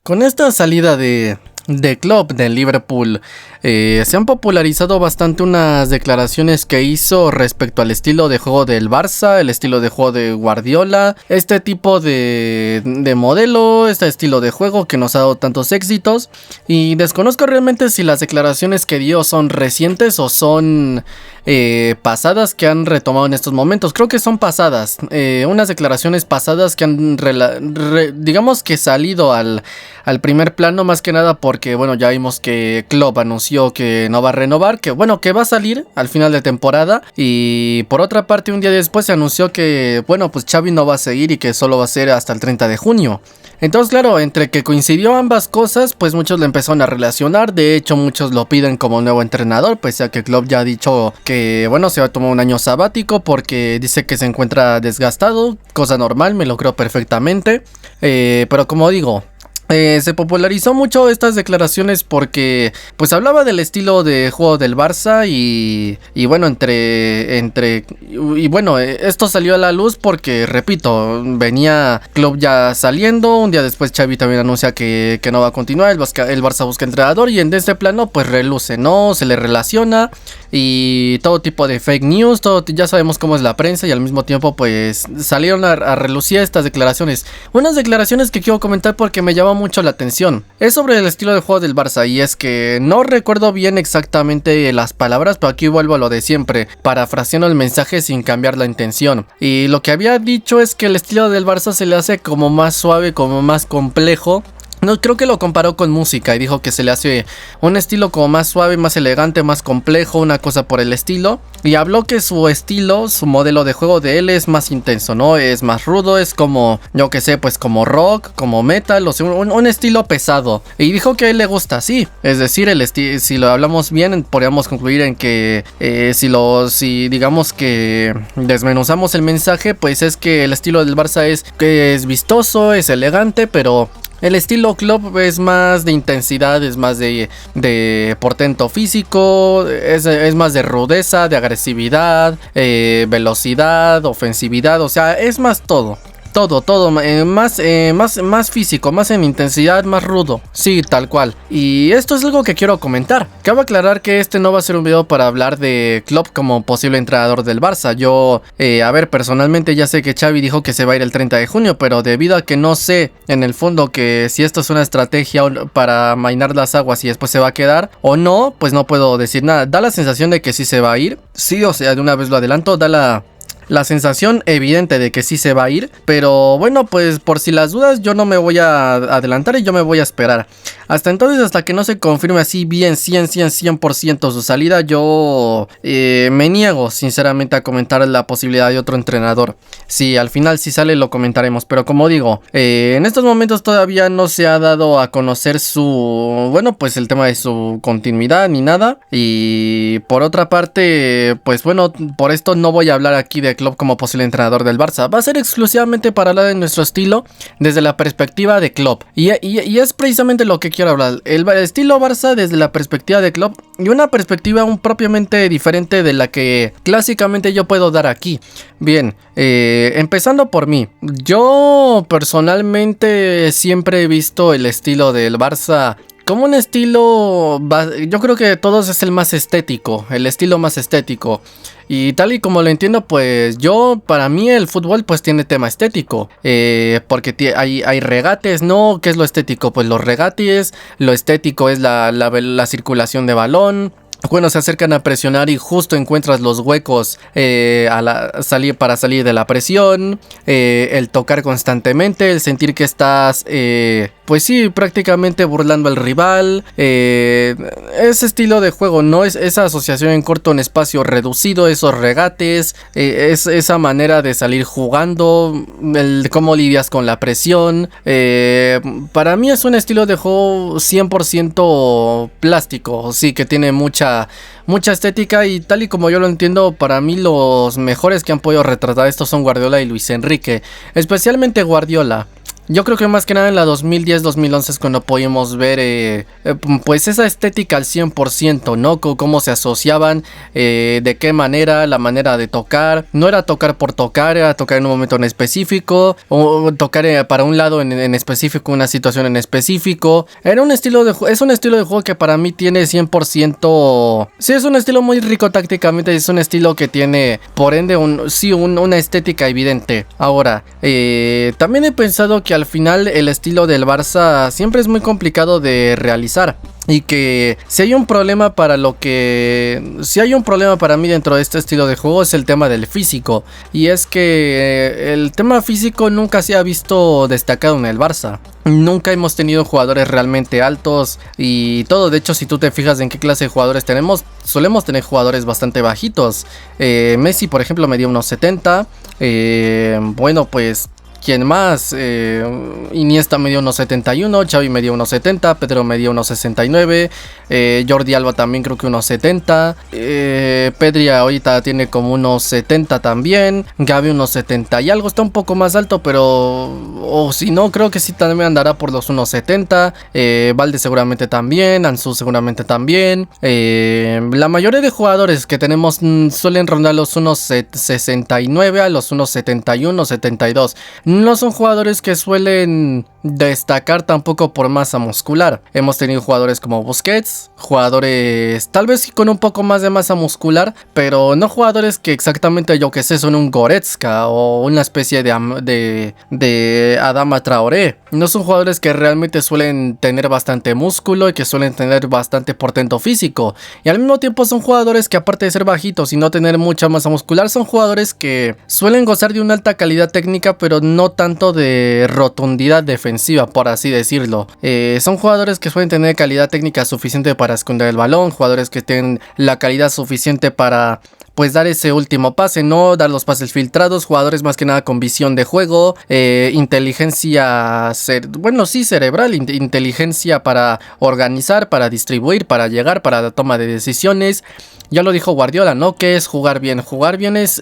Con esta salida de Klopp del Liverpool, se han popularizado bastante unas declaraciones que hizo respecto al estilo de juego del Barça, el estilo de juego de Guardiola, este tipo de modelo, este estilo de juego que nos ha dado tantos éxitos. Y desconozco realmente si las declaraciones que dio son recientes o son pasadas que han retomado en estos momentos. Creo que son pasadas, unas declaraciones pasadas que han digamos que salido al primer plano, más que nada porque bueno, ya vimos que Klopp anunció que no va a renovar, que bueno, que va a salir al final de temporada. Y por otra parte, un día después se anunció que bueno, pues Xavi no va a seguir y que solo va a ser hasta el 30 de junio. Entonces claro, entre que coincidió ambas cosas, pues muchos le empezaron a relacionar. De hecho, muchos lo piden como nuevo entrenador, pese a que Klopp ya ha dicho que bueno, se va a tomar un año sabático porque dice que se encuentra desgastado, cosa normal, me lo creo perfectamente. Pero como digo, se popularizó mucho estas declaraciones porque pues hablaba del estilo de juego del Barça y bueno, y bueno, esto salió a la luz porque, repito, venía Klopp ya saliendo, un día después Xavi también anuncia que no va a continuar, el Barça busca entrenador y en este plano pues reluce, ¿no? Se le relaciona y todo tipo de fake news, ya sabemos cómo es la prensa y al mismo tiempo pues salieron a relucir estas declaraciones. Unas declaraciones que quiero comentar porque me llaman mucho la atención. Es sobre el estilo de juego del Barça y es que no recuerdo bien exactamente las palabras, pero aquí vuelvo a lo de siempre, parafraseando el mensaje sin cambiar la intención. Y lo que había dicho es que el estilo del Barça se le hace como más suave, como más complejo. No, creo que lo comparó con música y dijo que se le hace un estilo como más suave, más elegante, más complejo, una cosa por el estilo. Y habló que su estilo, su modelo de juego de él es más intenso, ¿no? Es más rudo, es como, yo que sé, pues como rock, como metal, o sea, un estilo pesado. Y dijo que a él le gusta así. Es decir, si lo hablamos bien, podríamos concluir en que si digamos que desmenuzamos el mensaje, pues es que el estilo del Barça es vistoso, es elegante, pero el estilo Klopp es más de intensidad, es más de portento físico, es más de rudeza, de agresividad, velocidad, ofensividad, o sea, es más todo, más físico, más en intensidad, más rudo, sí, tal cual. Y esto es algo que quiero comentar. Cabe aclarar que este no va a ser un video para hablar de Klopp como posible entrenador del Barça. Yo, personalmente ya sé que Xavi dijo que se va a ir el 30 de junio, pero debido a que no sé en el fondo que si esto es una estrategia para amainar las aguas y después se va a quedar o no, pues no puedo decir nada. Da la sensación de que sí se va a ir, sí, o sea, de una vez lo adelanto, da la sensación evidente de que sí se va a ir, pero bueno, pues por si las dudas yo no me voy a adelantar y yo me voy a esperar. Hasta entonces, hasta que no se confirme así bien 100% su salida, yo me niego sinceramente a comentar la posibilidad de otro entrenador. Si al final si sale lo comentaremos, pero como digo, en estos momentos todavía no se ha dado a conocer pues el tema de su continuidad ni nada. Y por otra parte, pues bueno, por esto no voy a hablar aquí de Klopp como posible entrenador del Barça. Va a ser exclusivamente para hablar de nuestro estilo desde la perspectiva de Klopp. Y es precisamente lo que quiero hablar. El estilo Barça desde la perspectiva de Klopp y una perspectiva propiamente diferente de la que clásicamente yo puedo dar aquí. Bien, empezando por mí. Yo personalmente siempre he visto el estilo del Barça como un estilo, yo creo que de todos es el más estético, el estilo más estético. Y tal y como lo entiendo, pues para mí el fútbol pues tiene tema estético, porque hay regates, ¿no? ¿Qué es lo estético? Pues los regates, lo estético es la circulación de balón. Cuando se acercan a presionar y justo encuentras los huecos para salir de la presión, el tocar constantemente, el sentir que estás, pues sí, prácticamente burlando al rival, ese estilo de juego, ¿no? Es esa asociación en corto en espacio reducido, esos regates, es esa manera de salir jugando, cómo lidias con la presión. Para mí es un estilo de juego 100% plástico, sí, que tiene mucha estética y tal y como yo lo entiendo, para mí los mejores que han podido retratar esto son Guardiola y Luis Enrique, especialmente Guardiola. Yo creo que más que nada en la 2010-2011 es cuando pudimos ver pues esa estética al 100%, ¿no? Cómo se asociaban, de qué manera, la manera de tocar. No era tocar por tocar, era tocar en un momento en específico, o tocar para un lado en específico, una situación en específico. Era un estilo de es un estilo de juego que para mí tiene 100%. Sí, es un estilo muy rico tácticamente, es un estilo que tiene, por ende, una estética evidente. Ahora, también he pensado que al final el estilo del Barça siempre es muy complicado de realizar. Y que si hay un problema para mí dentro de este estilo de juego es el tema del físico. Y es que el tema físico nunca se ha visto destacado en el Barça. Nunca hemos tenido jugadores realmente altos y todo. De hecho, si tú te fijas en qué clase de jugadores tenemos, solemos tener jugadores bastante bajitos. Messi, por ejemplo, medía unos 70. Bueno, pues... ¿quién más? Iniesta medía unos 71, Xavi medía unos 70, Pedro medía unos 69, Jordi Alba también creo que unos 70, Pedri ahorita tiene como unos 70 también, Gavi unos 70 y algo, está un poco más alto, pero o si no, creo que sí también andará por los unos 70, Valde seguramente también, Ansu seguramente también, la mayoría de jugadores que tenemos suelen rondar los unos 69 a los unos 71, 72. No son jugadores que suelen destacar tampoco por masa muscular. Hemos tenido jugadores como Busquets, jugadores tal vez con un poco más de masa muscular, pero no jugadores que exactamente, yo que sé, son un Goretzka o una especie de Adama Traoré. No son jugadores que realmente suelen tener bastante músculo y que suelen tener bastante portento físico. Y al mismo tiempo son jugadores que, aparte de ser bajitos y no tener mucha masa muscular, son jugadores que suelen gozar de una alta calidad técnica, pero no tanto de rotundidad defensiva, por así decirlo. Son jugadores que suelen tener calidad técnica suficiente para esconder el balón, jugadores que tienen la calidad suficiente para pues dar ese último pase, no dar los pases filtrados, jugadores más que nada con visión de juego, inteligencia, cerebral, inteligencia para organizar, para distribuir, para llegar, para la toma de decisiones. Ya lo dijo Guardiola, ¿no? ¿Qué es jugar bien? Jugar bien es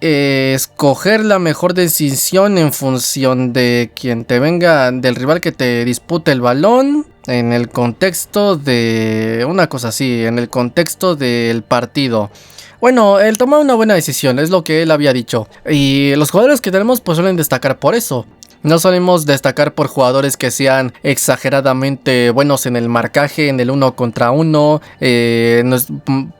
escoger la mejor decisión en función de quien te venga, del rival que te dispute el balón, en el contexto de una cosa así, en el contexto del partido. Bueno, el tomar una buena decisión es lo que él había dicho. Y los jugadores que tenemos pues suelen destacar por eso. No solemos destacar por jugadores que sean exageradamente buenos en el marcaje, en el 1 contra 1,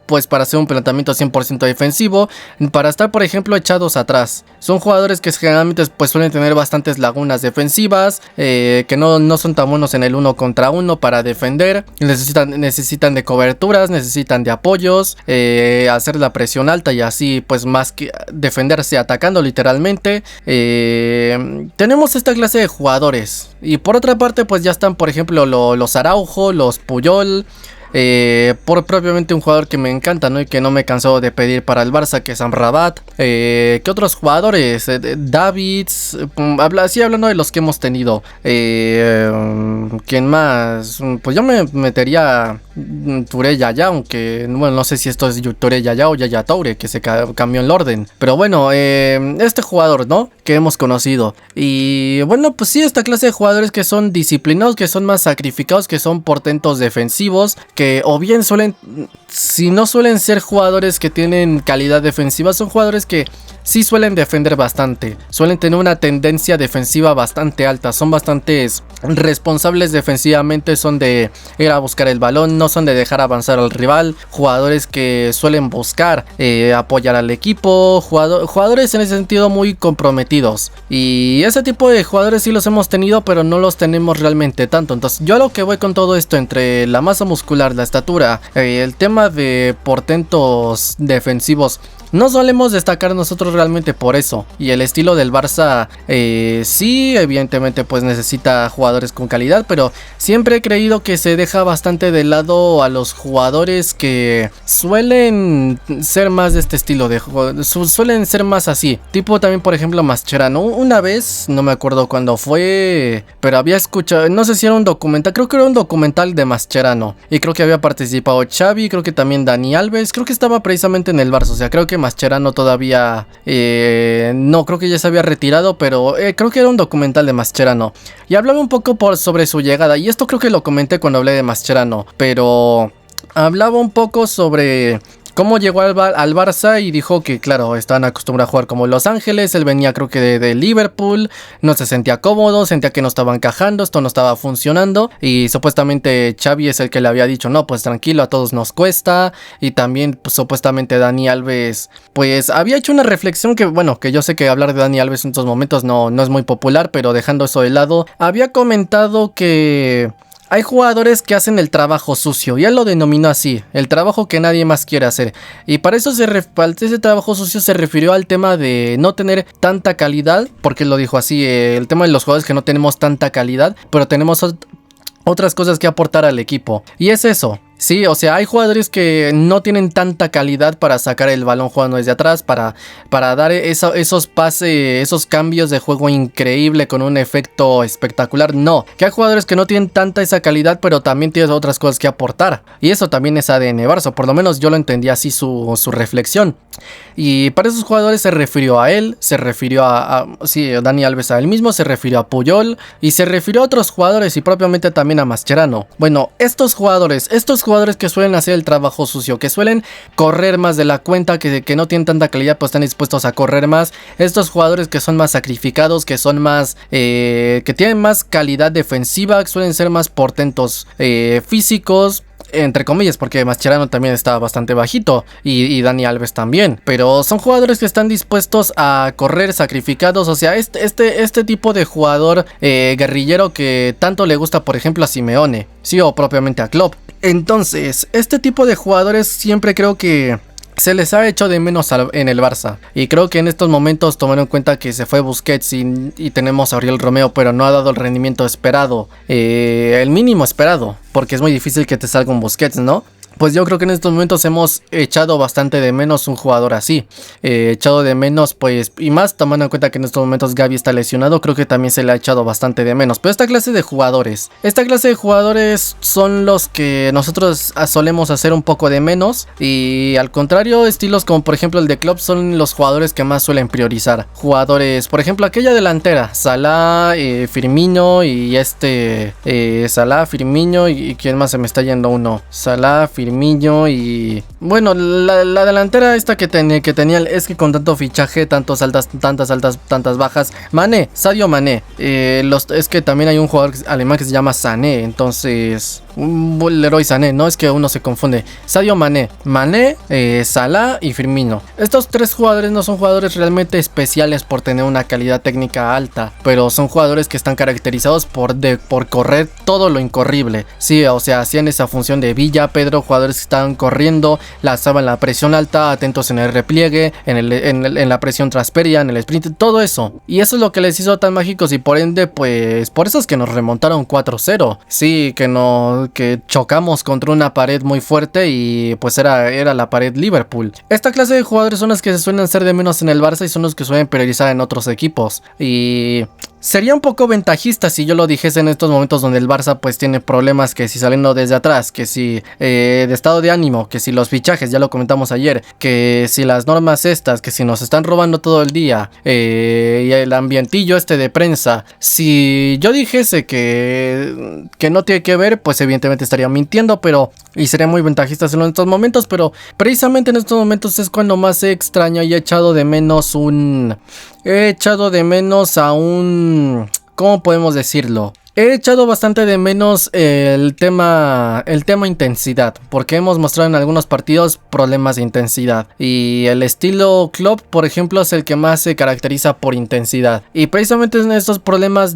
pues para hacer un planteamiento 100% defensivo, para estar por ejemplo echados atrás. Son jugadores que generalmente pues suelen tener bastantes lagunas defensivas, que no son tan buenos en el 1 contra 1 para defender, necesitan de coberturas, necesitan de apoyos, hacer la presión alta y así pues más que defenderse atacando literalmente. Tenemos esta clase de jugadores y por otra parte pues ya están por ejemplo los Araujo, los Puyol, por propiamente un jugador que me encanta, ¿no? Y que no me cansó de pedir para el Barça, que es Amrabat. ¿Qué otros jugadores? Davids, hablando de los que hemos tenido. ¿Quién más? Pues yo me metería Touré Yaya, aunque bueno, no sé si esto es Touré Yaya o Yaya Toure, que se cambió el orden. Pero bueno, este jugador, ¿no? Que hemos conocido. Y bueno, pues sí, esta clase de jugadores que son disciplinados, que son más sacrificados, que son portentos defensivos, que o bien si no suelen ser jugadores que tienen calidad defensiva, son jugadores que sí suelen defender bastante, suelen tener una tendencia defensiva bastante alta, son bastantes responsables defensivamente, son de ir a buscar el balón, no son de dejar avanzar al rival, jugadores que suelen buscar apoyar al equipo, jugadores en ese sentido muy comprometidos, y ese tipo de jugadores sí los hemos tenido, pero no los tenemos realmente tanto. Entonces yo a lo que voy con todo esto, entre la masa muscular, la estatura, el tema de portentos defensivos, no solemos destacar nosotros realmente por eso. Y el estilo del Barça, sí, evidentemente pues necesita jugadores con calidad, pero siempre he creído que se deja bastante de lado a los jugadores que suelen ser más de este estilo de juego, suelen ser más así. Tipo también por ejemplo Mascherano. Una vez, no me acuerdo cuándo fue, pero había escuchado, no sé si era un documental, creo que era un documental de Mascherano. Y creo que había participado Xavi, creo que también Dani Alves, creo que estaba precisamente en el Barça. O sea, creo que Mascherano todavía, no, creo que ya se había retirado, pero creo que era un documental de Mascherano. Y hablaba un poco sobre su llegada, y esto creo que lo comenté cuando hablé de Mascherano, pero hablaba un poco sobre cómo llegó al Barça y dijo que, claro, estaban acostumbrados a jugar como Los Ángeles. Él venía, creo que de Liverpool, no se sentía cómodo, sentía que no estaba encajando, esto no estaba funcionando. Y supuestamente Xavi es el que le había dicho, no, pues tranquilo, a todos nos cuesta. Y también, pues, supuestamente Dani Alves, pues había hecho una reflexión que, bueno, que yo sé que hablar de Dani Alves en estos momentos no es muy popular, pero dejando eso de lado, había comentado que hay jugadores que hacen el trabajo sucio, y él lo denominó así, el trabajo que nadie más quiere hacer. Y para eso ese trabajo sucio se refirió al tema de no tener tanta calidad, porque él lo dijo así, el tema de los jugadores que no tenemos tanta calidad, pero tenemos otras cosas que aportar al equipo. Y es eso. Sí, o sea, hay jugadores que no tienen tanta calidad para sacar el balón jugando desde atrás, para dar esos pases, esos cambios de juego increíble con un efecto espectacular. No, que hay jugadores que no tienen tanta esa calidad, pero también tienen otras cosas que aportar. Y eso también es ADN Barça, por lo menos yo lo entendí así su reflexión. Y para esos jugadores se refirió a él, se refirió sí, Dani Alves a él mismo, se refirió a Puyol y se refirió a otros jugadores y propiamente también a Mascherano. Bueno, estos jugadores que suelen hacer el trabajo sucio, que suelen correr más de la cuenta, que no tienen tanta calidad, pues están dispuestos a correr más. Estos jugadores que son más sacrificados, que son más, que tienen más calidad defensiva, que suelen ser más portentos físicos, entre comillas, porque Mascherano también está bastante bajito y Dani Alves también, pero son jugadores que están dispuestos a correr sacrificados. O sea, este tipo de jugador guerrillero que tanto le gusta, por ejemplo, a Simeone, sí, o propiamente a Klopp. Entonces, este tipo de jugadores siempre creo que se les ha hecho de menos en el Barça. Y creo que en estos momentos, tomando en cuenta que se fue Busquets y tenemos a Oriol Romeo, pero no ha dado el rendimiento esperado, el mínimo esperado, porque es muy difícil que te salga un Busquets, ¿no? Pues yo creo que en estos momentos hemos echado bastante de menos un jugador así. Echado de menos, pues, y más tomando en cuenta que en estos momentos Gavi está lesionado, creo que también se le ha echado bastante de menos. Pero esta clase de jugadores son los que nosotros solemos hacer un poco de menos. Y al contrario, estilos como por ejemplo el de Klopp son los jugadores que más suelen priorizar. Jugadores, por ejemplo, aquella delantera, Salah, Firmino y Salah, Firmino y ¿quién más se me está yendo uno? Salah, Firmino y bueno, la delantera esta que tenía, es que con tanto fichaje, tantas altas, tantas bajas, Sadio Mané, es que también hay un jugador alemán que se llama Sané, entonces Leroy Sané, no es que uno se confunde. Sadio Mané, Salah y Firmino. Estos tres jugadores no son jugadores realmente especiales por tener una calidad técnica alta, pero son jugadores que están caracterizados por correr todo lo incorrible. Sí, o sea, hacían esa función de Villa, Pedro, jugadores que estaban corriendo, lanzaban la presión alta, atentos en el repliegue, en la presión trasperia, en el sprint, todo eso. Y eso es lo que les hizo tan mágicos y por ende, pues, por eso es que nos remontaron 4-0. Sí, que chocamos contra una pared muy fuerte y pues era la pared Liverpool. Esta clase de jugadores son los que se suelen hacer de menos en el Barça y son los que suelen priorizar en otros equipos. Y sería un poco ventajista si yo lo dijese en estos momentos donde el Barça pues tiene problemas, que si saliendo desde atrás, que si de estado de ánimo, que si los fichajes, ya lo comentamos ayer, que si las normas estas, que si nos están robando todo el día, y el ambientillo de prensa. Si yo dijese que no tiene que ver, pues evidentemente estaría mintiendo, y sería muy ventajista hacerlo en estos momentos, pero precisamente en estos momentos es cuando más he extraño y he echado de menos a un... ¿Cómo podemos decirlo? He echado bastante de menos el tema intensidad, porque hemos mostrado en algunos partidos problemas de intensidad. Y el estilo Klopp, por ejemplo, es el que más se caracteriza por intensidad. Y precisamente en estos problemas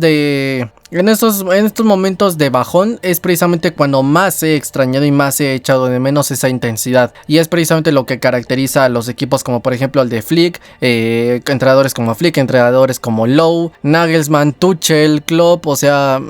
en estos momentos de bajón es precisamente cuando más he extrañado y más he echado de menos esa intensidad. Y es precisamente lo que caracteriza a los equipos como por ejemplo el de Flick, entrenadores como Flick, entrenadores como Lowe, Nagelsmann, Tuchel, Klopp, o sea,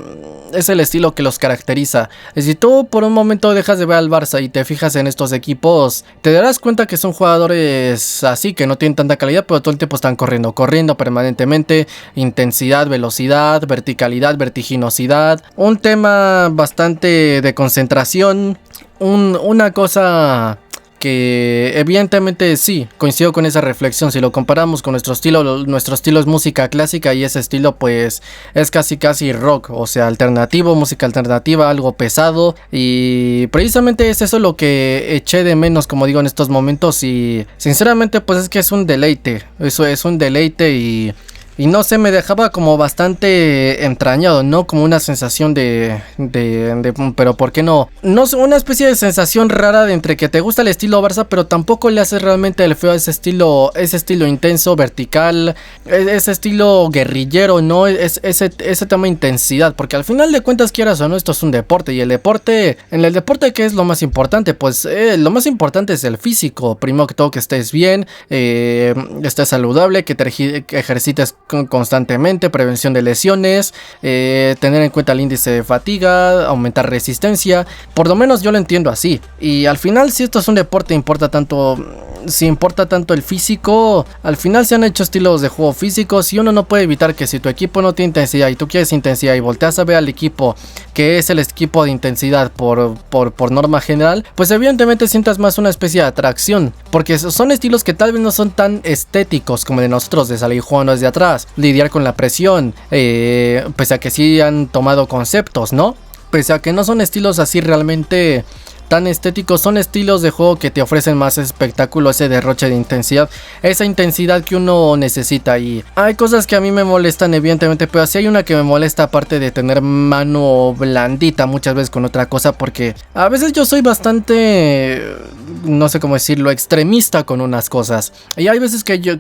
es el estilo que los caracteriza. Si tú por un momento dejas de ver al Barça y te fijas en estos equipos, te darás cuenta que son jugadores así, que no tienen tanta calidad, pero todo el tiempo están corriendo permanentemente, intensidad, velocidad, verticalidad, vertiginosidad, un tema bastante de concentración, una cosa que evidentemente sí, coincido con esa reflexión. Si lo comparamos con nuestro estilo es música clásica y ese estilo pues es casi rock, o sea, alternativo, música alternativa, algo pesado, y precisamente es eso lo que eché de menos, como digo, en estos momentos. Y sinceramente pues es que es un deleite, eso es un deleite. Y no sé, me dejaba como bastante entrañado, ¿no? Como una sensación de pero ¿por qué no? No sé, una especie de sensación rara de entre que te gusta el estilo Barça, pero tampoco le hace realmente el feo a ese estilo intenso, vertical, ese estilo guerrillero, ¿no? Ese tema de intensidad, porque al final de cuentas, quieras o no, esto es un deporte, y en el deporte, ¿qué es lo más importante? Pues lo más importante es el físico, primero que todo que estés bien, estés saludable, que ejercites constantemente, prevención de lesiones, tener en cuenta el índice de fatiga, aumentar resistencia. Por lo menos yo lo entiendo así. Y al final, si esto es un deporte, si importa tanto el físico, al final se han hecho estilos de juego físicos, y uno no puede evitar que si tu equipo no tiene intensidad y tú quieres intensidad y volteas a ver al equipo que es el equipo de intensidad por norma general, pues evidentemente sientas más una especie de atracción, porque son estilos que tal vez no son tan estéticos como de nosotros, de salir jugando desde atrás, lidiar con la presión, pese a que sí han tomado conceptos, ¿no? Pese a que no son estilos así realmente tan estéticos, son estilos de juego que te ofrecen más espectáculo, ese derroche de intensidad, esa intensidad que uno necesita. Y hay cosas que a mí me molestan evidentemente, pero sí hay una que me molesta, aparte de tener mano blandita muchas veces con otra cosa, porque a veces yo soy bastante, no sé cómo decirlo, extremista con unas cosas, y hay veces que yo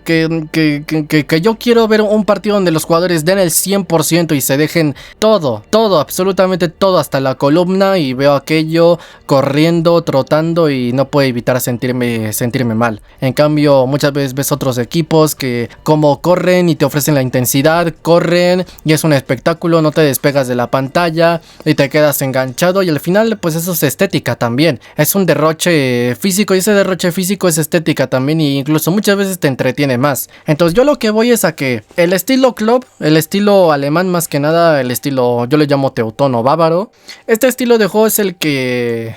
quiero ver un partido donde los jugadores den el 100% y se dejen todo, absolutamente todo, hasta la columna, y veo aquello corriendo, trotando, y no puedo evitar sentirme mal. En cambio, muchas veces ves otros equipos que como corren y te ofrecen la intensidad, corren y es un espectáculo, no te despegas de la pantalla y te quedas enganchado, y al final pues eso es estética también, es un derroche físico, y ese derroche físico es estética también, y incluso muchas veces te entretiene más. Entonces yo lo que voy es a que el estilo club, el estilo alemán más que nada, el estilo, yo le llamo teutono bávaro, este estilo de juego es el que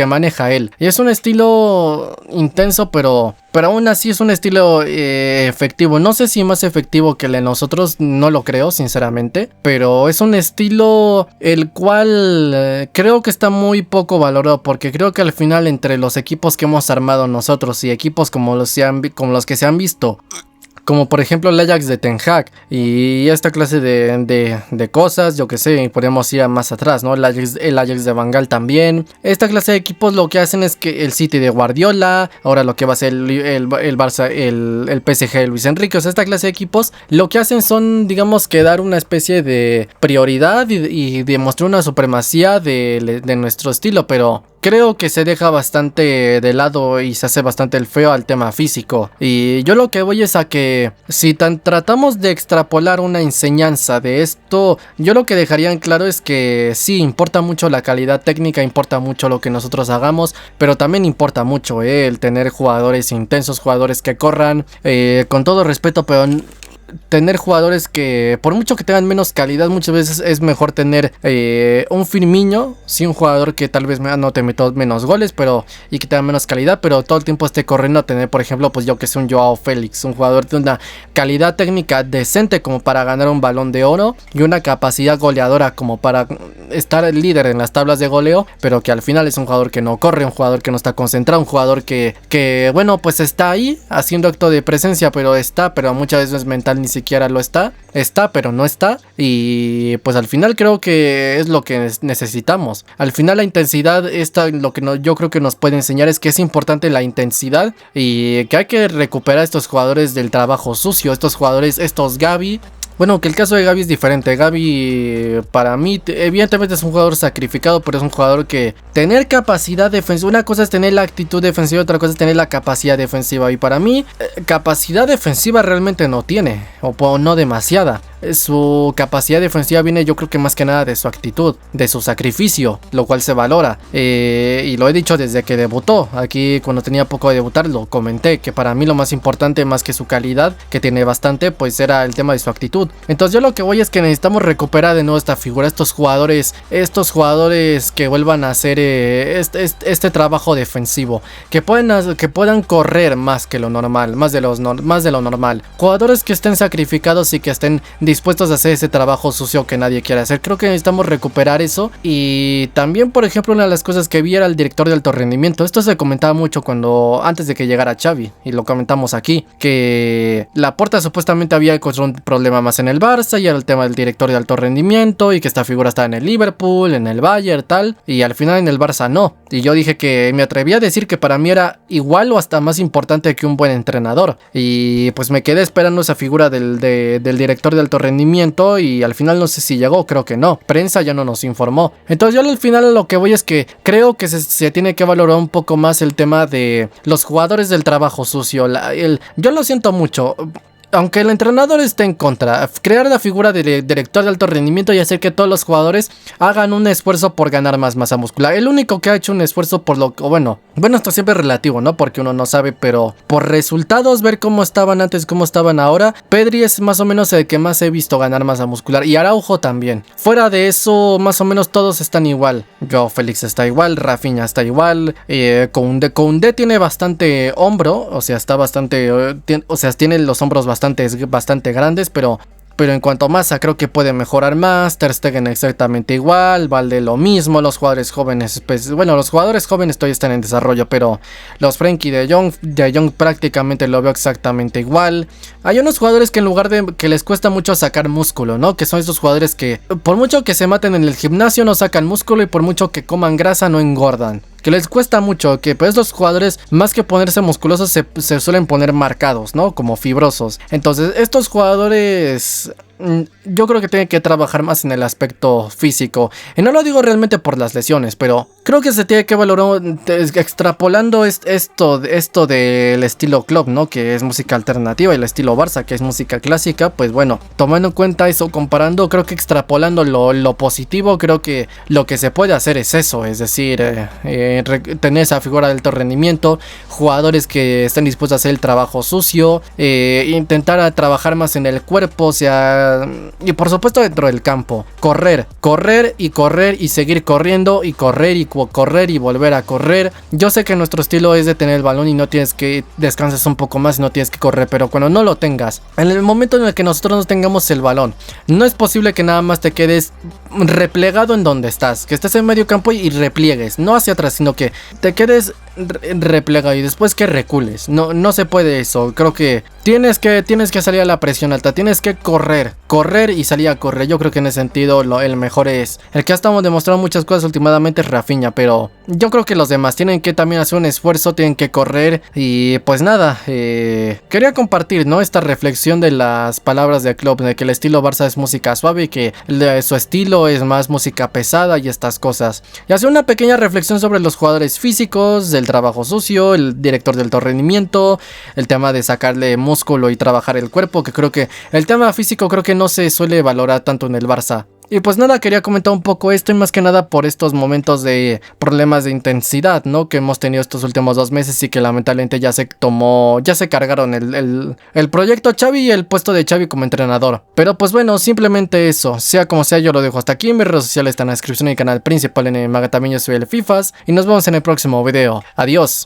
maneja él, y es un estilo intenso, pero aún así es un estilo efectivo. No sé si más efectivo que el de nosotros, no lo creo sinceramente, pero es un estilo el cual creo que está muy poco valorado, porque creo que al final, entre los equipos que hemos armado nosotros y equipos como los que se han visto, como por ejemplo el Ajax de Ten Hag y esta clase de cosas, yo que sé, podríamos ir a más atrás, ¿no? El Ajax de Van Gaal también. Esta clase de equipos lo que hacen es que el City de Guardiola, ahora lo que va a ser el Barça, el PSG de Luis Enrique, o sea, esta clase de equipos lo que hacen son, digamos, que dar una especie de prioridad y demostrar una supremacía de nuestro estilo, pero creo que se deja bastante de lado y se hace bastante el feo al tema físico. Y yo lo que voy es a que si tratamos de extrapolar una enseñanza de esto, yo lo que dejaría en claro es que sí, importa mucho la calidad técnica, importa mucho lo que nosotros hagamos, pero también importa mucho el tener jugadores intensos, jugadores que corran, con todo respeto, pero tener jugadores que, por mucho que tengan menos calidad, muchas veces es mejor tener un Firmino, sí, un jugador que tal vez no te meta menos goles, y que tenga menos calidad, pero todo el tiempo esté corriendo, a tener, por ejemplo, pues yo que sé, un Joao Félix, un jugador de una calidad técnica decente como para ganar un Balón de Oro y una capacidad goleadora como para estar el líder en las tablas de goleo, pero que al final es un jugador que no corre, un jugador que no está concentrado, un jugador que bueno, pues está ahí haciendo acto de presencia, pero muchas veces mental ni siquiera lo está, pero no está, y pues al final creo que es lo que necesitamos. Al final la intensidad, lo que yo creo que nos puede enseñar es que es importante la intensidad y que hay que recuperar a estos jugadores del trabajo sucio, estos Gavi. Bueno, que el caso de Gavi es diferente. Gavi, para mí, evidentemente es un jugador sacrificado, pero es un jugador que tener capacidad defensiva, una cosa es tener la actitud defensiva, otra cosa es tener la capacidad defensiva, y para mí capacidad defensiva realmente no tiene, o no demasiada. su capacidad defensiva viene, yo creo que más que nada de su actitud, de su sacrificio, lo cual se valora. Y lo he dicho desde que debutó. Aquí cuando tenía poco de debutar lo comenté, que para mí lo más importante, más que su calidad, que tiene bastante, pues era el tema de su actitud. Entonces yo lo que voy es que necesitamos recuperar de nuevo esta figura, estos jugadores que vuelvan a hacer este trabajo defensivo, que puedan correr más que lo normal, más de lo normal. Jugadores que estén sacrificados y que estén dispuestos a hacer ese trabajo sucio que nadie quiere hacer. Creo que necesitamos recuperar eso. Y también, por ejemplo, una de las cosas que vi era el director de alto rendimiento. Esto se comentaba mucho antes de que llegara Xavi, y lo comentamos aquí, que Laporta supuestamente había encontrado un problema más en el Barça, y era el tema del director de alto rendimiento, y que esta figura estaba en el Liverpool, en el Bayern, tal, y al final en el Barça no. Y yo dije que me atreví a decir que para mí era igual o hasta más importante que un buen entrenador. Y pues me quedé esperando esa figura del director de alto rendimiento, y al final no sé si llegó, creo que no. Prensa ya no nos informó. Entonces yo al final lo que voy es que creo que se tiene que valorar un poco más el tema de los jugadores del trabajo sucio. Yo lo siento mucho. Aunque el entrenador esté en contra, crear la figura de director de alto rendimiento y hacer que todos los jugadores hagan un esfuerzo por ganar más masa muscular. El único que ha hecho un esfuerzo por bueno, esto siempre es relativo, ¿no? Porque uno no sabe, pero por resultados, ver cómo estaban antes, cómo estaban ahora, Pedri es más o menos el que más he visto ganar masa muscular, y Araujo también. Fuera de eso, más o menos todos están igual. Joao Félix está igual, Rafinha está igual, Koundé tiene bastante hombro, o sea, está bastante, tiene los hombros bastante grandes, pero en cuanto a masa creo que puede mejorar más. Ter Stegen exactamente igual, Valde lo mismo. Los jugadores jóvenes, pues bueno, los jugadores jóvenes todavía están en desarrollo, pero los Frenkie de Jong prácticamente lo veo exactamente igual. Hay unos jugadores que en lugar de que les cuesta mucho sacar músculo, ¿no? Que son esos jugadores que por mucho que se maten en el gimnasio no sacan músculo, y por mucho que coman grasa no engordan. Que les cuesta mucho, que pues los jugadores más que ponerse musculosos se suelen poner marcados, ¿no? Como fibrosos. Entonces estos jugadores yo creo que tienen que trabajar más en el aspecto físico. Y no lo digo realmente por las lesiones, pero creo que se tiene que valorar extrapolando esto del estilo club, ¿no? Que es música alternativa, y el estilo Barça, que es música clásica. Pues bueno, tomando en cuenta eso, comparando, creo que extrapolando lo positivo, creo que lo que se puede hacer es eso. Es decir, tener esa figura de alto rendimiento, jugadores que estén dispuestos a hacer el trabajo sucio, intentar trabajar más en el cuerpo, o sea, y por supuesto dentro del campo, correr y seguir corriendo, y correr y volver a correr. Yo sé que nuestro estilo es de tener el balón y no tienes que descansas un poco más y no tienes que correr, pero cuando no lo tengas, en el momento en el que nosotros no tengamos el balón, no es posible que nada más te quedes replegado en donde estás, que estés en medio campo y repliegues, no hacia atrás, sino que te quedes replegado y después que recules. No se puede eso. Creo que tienes que salir a la presión alta, tienes que correr y salir a correr. Yo creo que en ese sentido el mejor es el que ha estado demostrando muchas cosas últimamente, es Rafinha, pero yo creo que los demás tienen que también hacer un esfuerzo, tienen que correr. Y pues nada, quería compartir, ¿no?, esta reflexión de las palabras de Klopp, de que el estilo Barça es música suave y que su estilo es más música pesada y estas cosas, y hacer una pequeña reflexión sobre los jugadores físicos, del trabajo sucio, el director del alto rendimiento, el tema de sacarle músculo y trabajar el cuerpo, que creo que el tema físico creo que no se suele valorar tanto en el Barça. Y pues nada, quería comentar un poco esto, y más que nada por estos momentos de problemas de intensidad, ¿no?, que hemos tenido estos últimos 2 meses, y que lamentablemente ya se cargaron el proyecto Xavi y el puesto de Xavi como entrenador. Pero pues bueno, simplemente eso, sea como sea, yo lo dejo hasta aquí. Mis redes sociales están en la descripción y canal principal en el Magatamiño, soy el Fifas, y nos vemos en el próximo video. Adiós.